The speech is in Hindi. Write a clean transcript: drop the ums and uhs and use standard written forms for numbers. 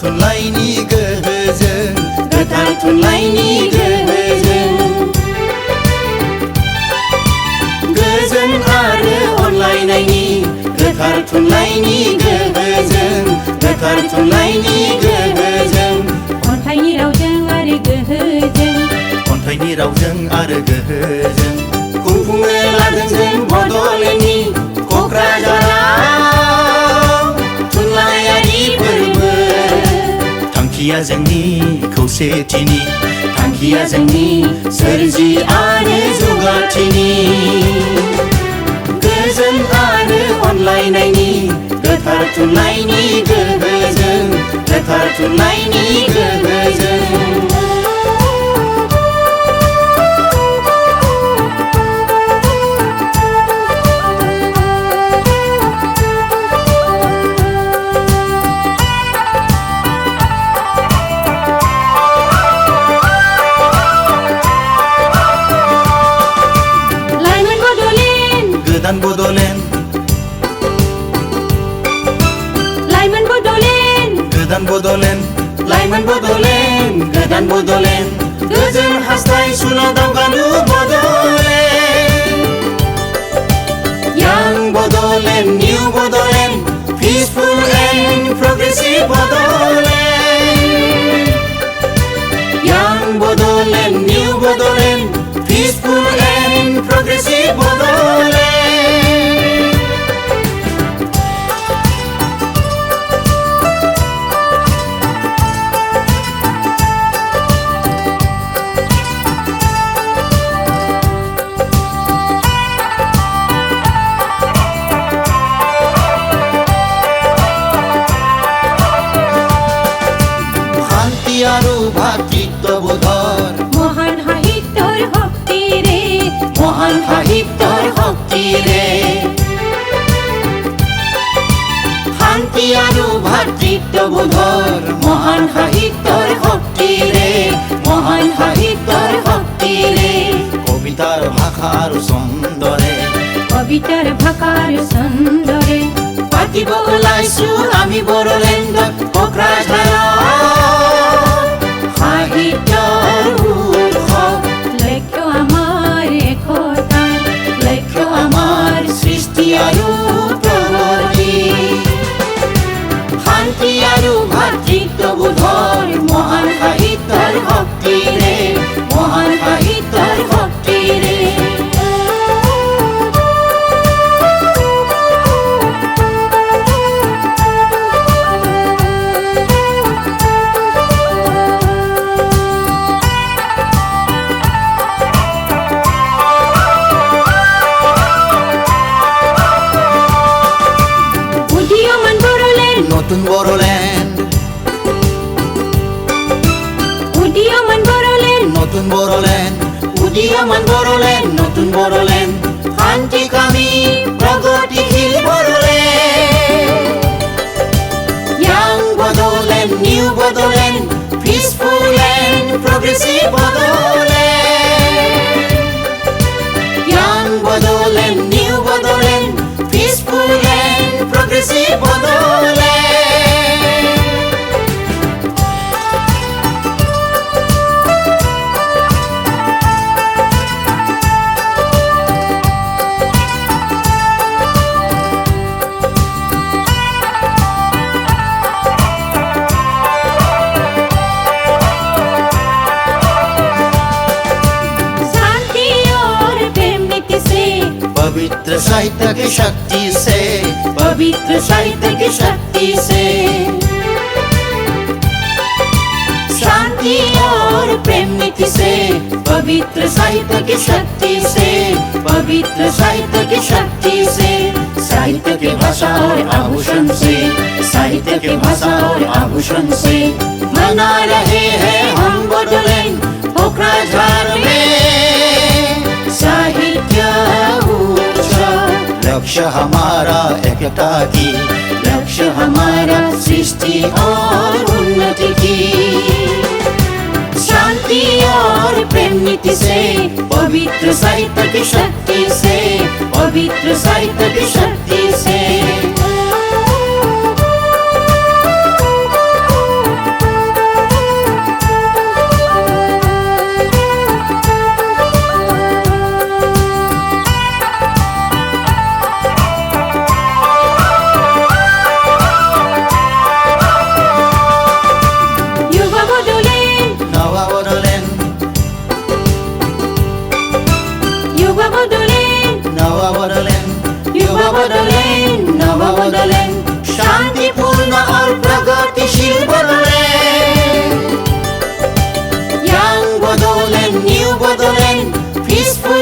थुनलाइनि गोहोजों गोथार थुनलाइनि गोहोजों गोजोन आरो अनलायनायनि गोथार थुनलाइनि गोहोजों गोथार थुनलाइनि गोहोजों खन्थाइनि रावजों आरो गोहोजों खन्थाइनि रावजों आरो गोहोजों खुंफुंनो लादों जों बड'लेण्डनि क'क्राझाराव थुनलाइयारि फोरबो थांखिया जोंनि खौसेथिनि थांखिया जोंनि सोरजि आरो जौगाथिनि गोजोन आरो अनलायनायनि गोथार थुनलाइनि गोहोजों गोथार थुनलाइनि गोहोजों गोदान बड'लेण्ड लाइमोन बड'लेण्ड गोदान बड'लेण्ड लाइमोन बड'लेण्ड गोदान बड'लेण्ड गोजोन हास्थाय सुला दावगालु बड'लेण्ड यां Bodoland new Bodoland peaceful and progressive Bodoland यां Bodoland new Bodoland peaceful and progressive Bodoland আৰু ভাতৃত্ববোধৰ মহান সাহিত্যৰ শক্তিৰে মহান সাহিত্যৰ শক্তিৰে শান্তি আৰু ভাতৃত্ববোধৰ মহান সাহিত্যৰ শক্তিৰে মহান সাহিত্যৰ শক্তিৰে কবিতাৰ ভাষা আৰু ছন্দৰে কবিতাৰ ভাষাৰ ছন্দৰে পাতিব ওলাইছো আমি বড়োলেণ্ডত কোকৰাঝাৰত সাহিত্যৰ উৎসৱ লক্ষ্য আমাৰ একতা লক্ষ্য আমাৰ সৃষ্টি আৰু প্ৰগতি শান্তি আৰু ভাতৃত্ববোধৰ মহান সাহিত্যৰ শক্তিৰে মহান সাহিত্যৰ শক্তিৰে নতুন বড়োলেণ্ড উদীয়মান বড়োলেণ্ড নতুন বড়োলেণ্ড উদীয়মান বড়োলেণ্ড নতুন বড়োলেণ্ড শান্তিকামী প্ৰগতিশীল Bodoland young Bodoland new Bodoland peaceful and progressive Bodoland young Bodoland new Bodoland peaceful and progressive Bodoland पवित्र साहित्य की शक्ति से पवित्र साहित्य की शक्ति से शांति और प्रेम नीति से पवित्र साहित्य की शक्ति से पवित्र साहित्य की शक्ति से साहित्य की भाषा और आभूषण से साहित्य की भाषा और आभूषण से मना रहे हैं हम बडोलेण्ड कोकराझार में साहित्य लक्ष्य हमारा एकता की लक्ष्य हमारा सृष्टि और उन्नति की शांति और प्रेम नीति से पवित्र साहित्य की शक्ति से पवित्र साहित्य की शक्ति से नवा बोडोलैंड युवा बोडोलैंड नवा बोडोलैंड शांतिपूर्ण और प्रगतिशील Bodoland young Bodoland new Bodoland peaceful